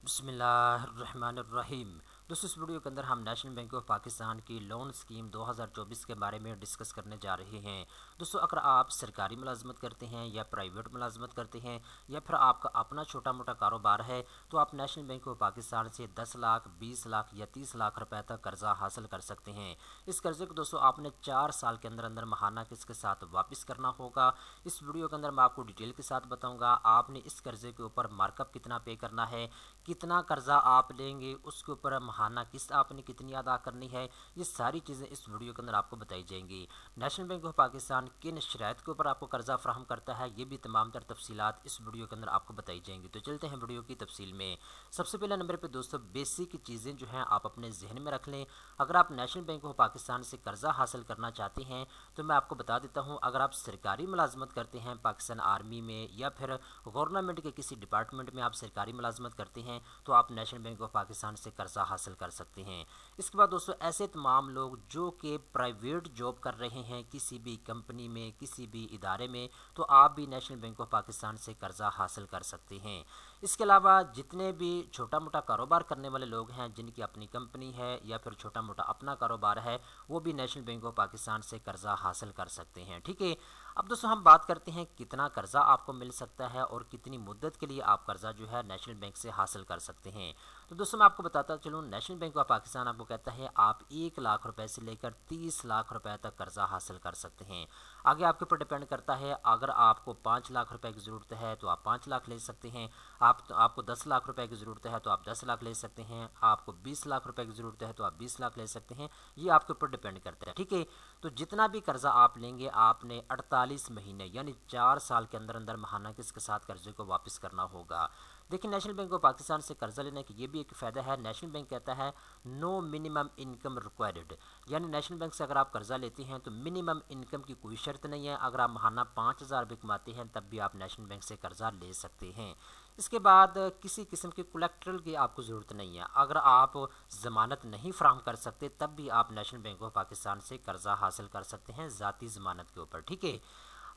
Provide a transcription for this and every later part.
बिस्मिल्लाहिर्रहमानिर्रहीम। दोस्तों, इस वीडियो के अंदर हम नेशनल बैंक ऑफ पाकिस्तान की लोन स्कीम 2024 के बारे में डिस्कस करने जा रहे हैं। दोस्तों, अगर आप सरकारी मुलाजमत करते हैं या प्राइवेट मुलाजमत करते हैं या फिर आपका अपना छोटा मोटा कारोबार है, तो आप नेशनल बैंक ऑफ पाकिस्तान से 10 लाख, 20 लाख या 30 लाख रुपए तक कर्जा हासिल कर सकते हैं। इस कर्जे को दोस्तों आपने 4 साल के अंदर अंदर महाना किस्त के साथ वापस करना होगा। इस वीडियो के अंदर मैं आपको डिटेल के साथ बताऊँगा आपने इस कर्जे के ऊपर मार्कअप कितना पे करना है, कितना कर्जा आप लेंगे, उसके ऊपर महाना किस्त आपने कितनी अदा करनी है। ये सारी चीज़ें इस वीडियो के अंदर आपको बताई जाएंगी। नेशनल बैंक ऑफ पाकिस्तान किन शराइत के ऊपर आपको कर्जा फराहम करता है, ये भी तमाम तर तफसीलात इस वीडियो के अंदर आपको बताई जाएंगी। तो चलते हैं वीडियो की तफसील में। सबसे पहले नंबर पर दोस्तों बेसिक चीज़ें जो हैं आप अपने जहन में रख लें। अगर आप नेशनल बैंक ऑफ पाकिस्तान से कर्जा हासिल करना चाहते हैं तो मैं आपको बता देता हूँ, अगर आप सरकारी मुलाजमत करते हैं पाकिस्तान आर्मी में या फिर गवर्नमेंट के किसी डिपार्टमेंट में आप सरकारी मुलाजमत करते हैं तो आप नेशनल बैंक ऑफ पाकिस्तान से कर्जा हासिल कर सकते हैं। इसके बाद दोस्तों ऐसे तमाम लोग जो कि प्राइवेट जॉब कर रहे हैं किसी भी कंपनी में, किसी भी इदारे में, तो आप भी नेशनल बैंक ऑफ पाकिस्तान से कर्जा हासिल कर सकते हैं। इसके अलावा जितने भी छोटा मोटा कारोबार करने वाले लोग हैं, जिनकी अपनी कंपनी है या फिर छोटा मोटा अपना कारोबार है, वो भी नेशनल बैंक ऑफ पाकिस्तान से कर्जा हासिल कर सकते हैं। ठीक है, अब दोस्तों हम बात करते हैं कितना कर्जा आपको मिल सकता है और कितनी मुद्दत के लिए आप कर्जा जो है नेशनल बैंक से हासिल कर सकते हैं। तो दोस्तों मैं आपको बताता चलूँ, नेशनल बैंक ऑफ पाकिस्तान आपको कहता है आप 1 लाख रुपए से लेकर 30 लाख रुपए तक कर्जा हासिल कर सकते हैं। आगे आपके ऊपर डिपेंड करता है, अगर आपको 5 लाख रुपए की ज़रूरत है तो आप 5 लाख ले सकते हैं। आपको 10 लाख रुपए की ज़रूरत है तो आप 10 लाख ले सकते हैं। आपको 20 लाख रुपए की ज़रूरत है तो आप 20 लाख ले सकते हैं। ये आपके ऊपर डिपेंड करता है। ठीक है, तो जितना भी कर्जा आप लेंगे आपने 48 महीने यानी 4 साल के अंदर अंदर महाना किस्त के साथ कर्जे को वापस करना होगा। देखिए, नेशनल बैंक ऑफ पाकिस्तान से कर्जा लेने का ये भी एक फ़ायदा है। नेशनल बैंक कहता है नो मिनिमम इनकम रिक्वायर्ड, यानी नेशनल बैंक से अगर आप कर्जा लेते हैं तो मिनिमम इनकम की कोई शर्त नहीं है। अगर आप महाना 5,000 भी कमाते हैं तब भी आप नेशनल बैंक से कर्जा ले सकते हैं। इसके बाद किसी किस्म के कोलेक्ट्रल की आपको ज़रूरत नहीं है। अगर आप ज़मानत नहीं फराहम कर सकते तब भी आप नेशनल बैंक ऑफ पाकिस्तान से कर्जा हासिल कर सकते हैं ज़ाती ज़मानत के ऊपर। ठीक है,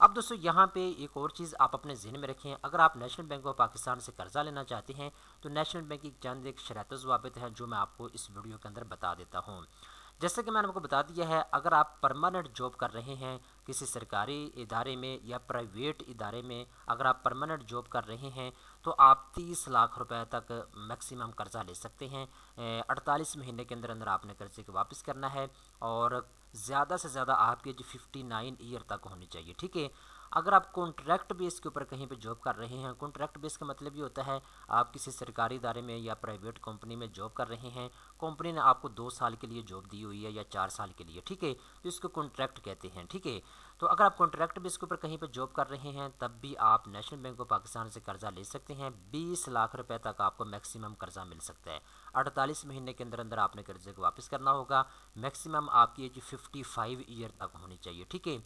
अब दोस्तों यहाँ पे एक और चीज़ आप अपने जहन में रखें, अगर आप नेशनल बैंक ऑफ पाकिस्तान से कर्जा लेना चाहते हैं तो नेशनल बैंक की चंद एक शर्त ज़वाबित हैं जो मैं आपको इस वीडियो के अंदर बता देता हूँ। जैसे कि मैंने आपको बता दिया है, अगर आप परमानेंट जॉब कर रहे हैं किसी सरकारी इदारे में या प्राइवेट इदारे में, अगर आप परमानेंट जॉब कर रहे हैं तो आप 30 लाख रुपए तक मैक्सिमम कर्जा ले सकते हैं। 48 महीने के अंदर अंदर आपने कर्जे को वापस करना है और ज़्यादा से ज़्यादा आपकी एज 59 ईयर तक होनी चाहिए। ठीक है, अगर आप कॉन्ट्रैक्ट बेस के ऊपर कहीं पे जॉब कर रहे हैं, कॉन्ट्रैक्ट बेस का मतलब ये होता है आप किसी सरकारी इदारे में या प्राइवेट कंपनी में जॉब कर रहे हैं, कंपनी ने आपको 2 साल के लिए जॉब दी हुई है या 4 साल के लिए। ठीक है, तो इसको कॉन्ट्रैक्ट कहते हैं। ठीक है, तो अगर आप कॉन्ट्रैक्ट बेस के ऊपर कहीं पर जॉब कर रहे हैं तब भी आप नेशनल बैंक ऑफ पाकिस्तान से कर्जा ले सकते हैं। 20 लाख रुपए तक आपको मैक्सिमम कर्जा मिल सकता है। 48 महीने के अंदर अंदर आपने कर्जे को वापस करना होगा। मैक्सिमम आपकी एज 55 ईयर तक होनी चाहिए। ठीक है,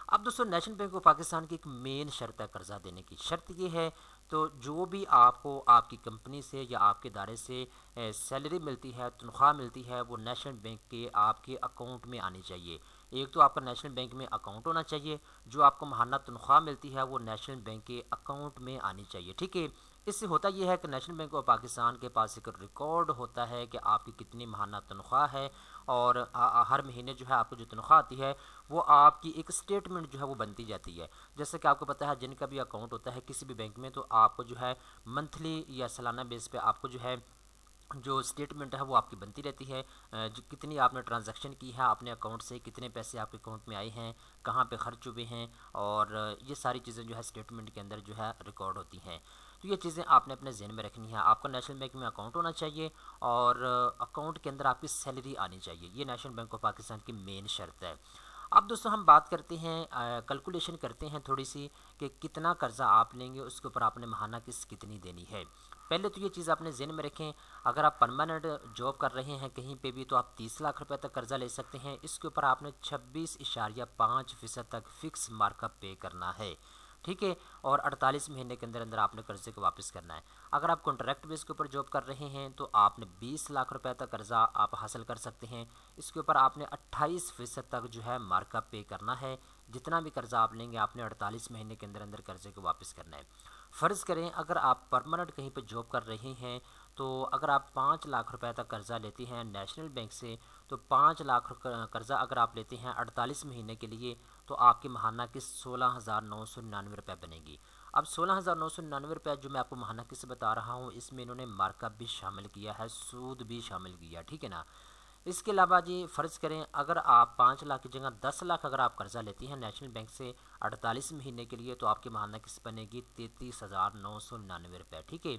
अब दोस्तों नेशनल बैंक ऑफ पाकिस्तान की एक मेन शर्त है कर्जा देने की। शर्त ये है, तो जो भी आपको आपकी कंपनी से या आपके इदारे से सैलरी मिलती है, तनख्वाह मिलती है, वो नेशनल बैंक के आपके अकाउंट में आनी चाहिए। एक तो आपका नेशनल बैंक में अकाउंट होना चाहिए, जो आपको महाना तनख्वाह मिलती है वो नेशनल बैंक के अकाउंट में आनी चाहिए। ठीक है, इससे होता यह है कि नेशनल बैंक ऑफ पाकिस्तान के पास एक रिकॉर्ड होता है कि आपकी कितनी महाना तनख्वाह है और हर महीने जो है आपको जो तनख्वाह आती है वो आपकी एक स्टेटमेंट जो है वो बनती जाती है। जैसे कि आपको पता है जिनका भी अकाउंट होता है किसी भी बैंक में, तो आपको जो है मंथली या सालाना बेस पे आपको जो है जो स्टेटमेंट है वो आपकी बनती रहती है। जो कितनी आपने ट्रांजैक्शन की है अपने अकाउंट से, कितने पैसे आपके अकाउंट में आए हैं, कहाँ पे खर्च हुए हैं, और ये सारी चीज़ें जो है स्टेटमेंट के अंदर जो है रिकॉर्ड होती हैं। तो ये चीज़ें आपने अपने जहन में रखनी है। आपका नेशनल बैंक में अकाउंट होना चाहिए और अकाउंट के अंदर आपकी सैलरी आनी चाहिए। ये नेशनल बैंक ऑफ पाकिस्तान की मेन शर्त है। अब दोस्तों हम बात करते हैं, कैलकुलेशन करते हैं थोड़ी सी कि कितना कर्जा आप लेंगे, उसके ऊपर आपने महाना किस्त कितनी देनी है। पहले तो ये चीज़ आपने ज़हन में रखें, अगर आप परमानेंट जॉब कर रहे हैं कहीं पे भी तो आप 30 लाख रुपए तक कर्जा ले सकते हैं। इसके ऊपर आपने 26.5% तक फिक्स मार्कअप पे करना है। ठीक है, और 48 महीने के अंदर अंदर आपने कर्जे को वापस करना है। अगर आप कॉन्ट्रैक्ट बेस के ऊपर जॉब कर रहे हैं तो आपने 20 लाख रुपए तक कर्जा आप हासिल कर सकते हैं। इसके ऊपर आपने 28% तक जो है मार्कअप पे करना है। जितना भी कर्जा आप लेंगे आपने 48 महीने के अंदर अंदर कर्जे को वापस करना है। फ़र्ज़ करें अगर आप परमानेंट कहीं पर जॉब कर रहे हैं تو اگر آپ 5 لاکھ روپے تک قرضہ لیتے ہیں نیشنل بینک سے، تو 5 لاکھ قرضہ اگر آپ لیتے ہیں 48 مہینے کے لیے، تو آپ کی ماہانہ قسط 16,999 روپے بنے گی۔ اب 16,999 روپے جو میں آپ کو ماہانہ قسط بتا رہا ہوں، اس میں انہوں نے مارک اپ بھی شامل کیا ہے، سود بھی شامل کیا، ٹھیک ہے نا۔ اس کے علاوہ جی فرض کریں اگر آپ 5 لاکھ کی جگہ 10 لاکھ اگر آپ قرضہ لیتی ہیں نیشنل بینک سے 48 مہینے کے لیے، تو آپ کی ماہانہ قسط بنے گی 33,999 روپے، ٹھیک ہے۔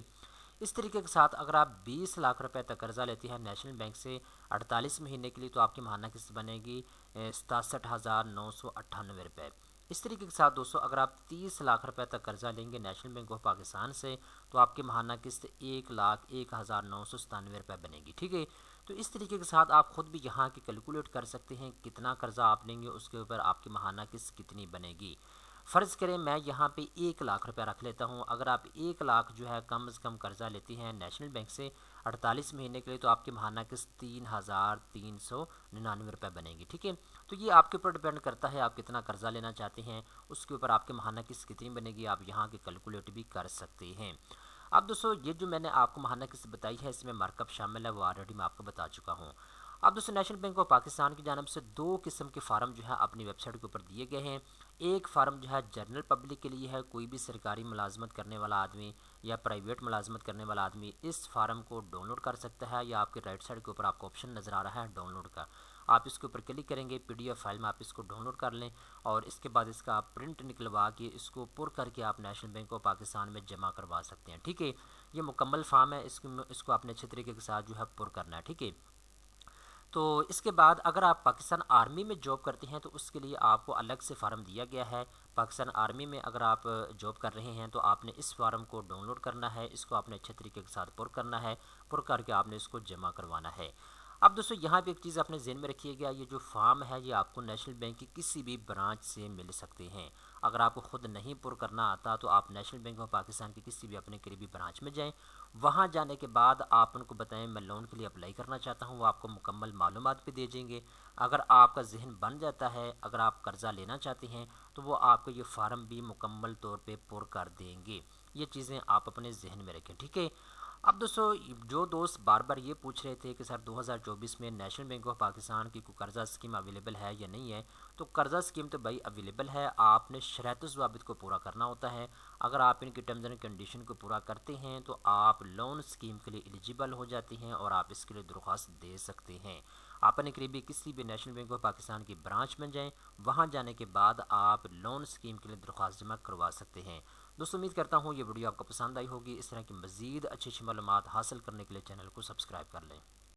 اس طریقے کے ساتھ اگر آپ 20 لاکھ روپے تک قرضہ لیتی ہیں نیشنل بینک سے 48 مہینے کے لیے، تو آپ کی ماہانہ قسط بنے گی 67,998 روپے۔ اس طریقے کے ساتھ دوستو اگر آپ 30 لاکھ روپے تک قرضہ لیں گے نیشنل بینک آف پاکستان سے، تو آپ کی ماہانہ قسط 1,01,997 روپے بنے گی، ٹھیک ہے۔ تو اس طریقے کے ساتھ آپ خود بھی یہاں کی کیلکولیٹ کر سکتے ہیں کتنا قرضہ آپ لیں گے، اس کے اوپر آپ کی ماہانہ قسط کتنی بنے گی۔ فرض کریں میں یہاں پہ 1 لاکھ روپے رکھ لیتا ہوں، اگر آپ 1 لاکھ جو ہے کم از کم قرضہ لیتی ہیں نیشنل بینک سے 48 مہینے کے لیے، تو آپ کی ماہانہ قسط 3,399 روپے بنے گی، ٹھیک ہے۔ تو یہ آپ کے اوپر ڈیپینڈ کرتا ہے آپ کتنا قرضہ لینا چاہتے ہیں، اس کے اوپر آپ کے ماہانہ قسط کتنی بنے گی، آپ یہاں کے کیلکولیٹ بھی کر سکتے ہیں۔ اب دوستو یہ جو میں نے آپ کو ماہانہ قسط بتائی ہے، اس میں مارک اپ شامل ہے، وہ آلریڈی میں آپ کو بتا چکا ہوں۔ اب دوستو نیشنل بینک آف پاکستان کی جانب سے 2 قسم کے فارم جو ہے اپنی ویب سائٹ کے اوپر دیے گئے ہیں۔ ایک فارم جو ہے جنرل پبلک کے لیے ہے، کوئی بھی سرکاری ملازمت کرنے والا آدمی یا پرائیویٹ ملازمت کرنے والا آدمی اس فارم کو ڈاؤن لوڈ کر سکتا ہے، یا آپ کے رائٹ سائڈ کے اوپر آپ کو آپشن نظر آ رہا ہے ڈاؤن لوڈ کا، آپ اس کے اوپر کلک کریں گے، پی ڈی ایف فائل میں آپ اس کو ڈاؤن لوڈ کر لیں، اور اس کے بعد اس کا آپ پرنٹ نکلوا کے اس کو پر کر کے آپ نیشنل بینک آف پاکستان میں جمع کروا سکتے ہیں، ٹھیک ہے۔ یہ مکمل فارم ہے، اس کو آپ نے اچھے طریقے کے ساتھ جو ہے پر کرنا ہے، ٹھیک ہے۔ تو اس کے بعد اگر آپ پاکستان آرمی میں جاب کرتے ہیں، تو اس کے لیے آپ کو الگ سے فارم دیا گیا ہے۔ پاکستان آرمی میں اگر آپ جاب کر رہے ہیں، تو آپ نے اس فارم کو ڈاؤن لوڈ کرنا ہے، اس کو آپ نے اچھے طریقے کے ساتھ پر کرنا ہے، پر کر کے آپ نے اس کو جمع کروانا ہے۔ اب دوستو یہاں پہ ایک چیز اپنے ذہن میں رکھیے گا، یہ جو فارم ہے یہ آپ کو نیشنل بینک کی کسی بھی برانچ سے مل سکتے ہیں۔ اگر آپ کو خود نہیں پر کرنا آتا، تو آپ نیشنل بینک آف پاکستان کی کسی بھی اپنے قریبی برانچ میں جائیں، وہاں جانے کے بعد آپ ان کو بتائیں میں لون کے لیے اپلائی کرنا چاہتا ہوں، وہ آپ کو مکمل معلومات بھی دے دیں گے۔ اگر آپ کا ذہن بن جاتا ہے، اگر آپ قرضہ لینا چاہتے ہیں، تو وہ آپ کو یہ فارم بھی مکمل طور پہ پر کر دیں گے۔ یہ چیزیں آپ اپنے ذہن میں رکھیں، ٹھیک ہے۔ اب دوستو جو دوست بار بار یہ پوچھ رہے تھے کہ سر 2024 میں نیشنل بینک آف پاکستان کی کوئی قرضہ اسکیم اویلیبل ہے یا نہیں ہے، تو قرضہ اسکیم تو بھائی اویلیبل ہے، آپ نے شرائط و ضوابط کو پورا کرنا ہوتا ہے۔ اگر آپ ان کی ٹرمز اینڈ کنڈیشن کو پورا کرتے ہیں، تو آپ لون اسکیم کے لیے ایلیجیبل ہو جاتے ہیں، اور آپ اس کے لیے درخواست دے سکتے ہیں۔ آپ اپنے قریبی کسی بھی نیشنل بینک آف پاکستان کی برانچ میں جائیں، وہاں جانے کے بعد آپ لون اسکیم کے لیے درخواست جمع کروا سکتے ہیں۔ دوستو امید کرتا ہوں یہ ویڈیو آپ کو پسند آئی ہوگی، اس طرح کی مزید اچھی معلومات حاصل کرنے کے لیے چینل کو سبسکرائب کر لیں۔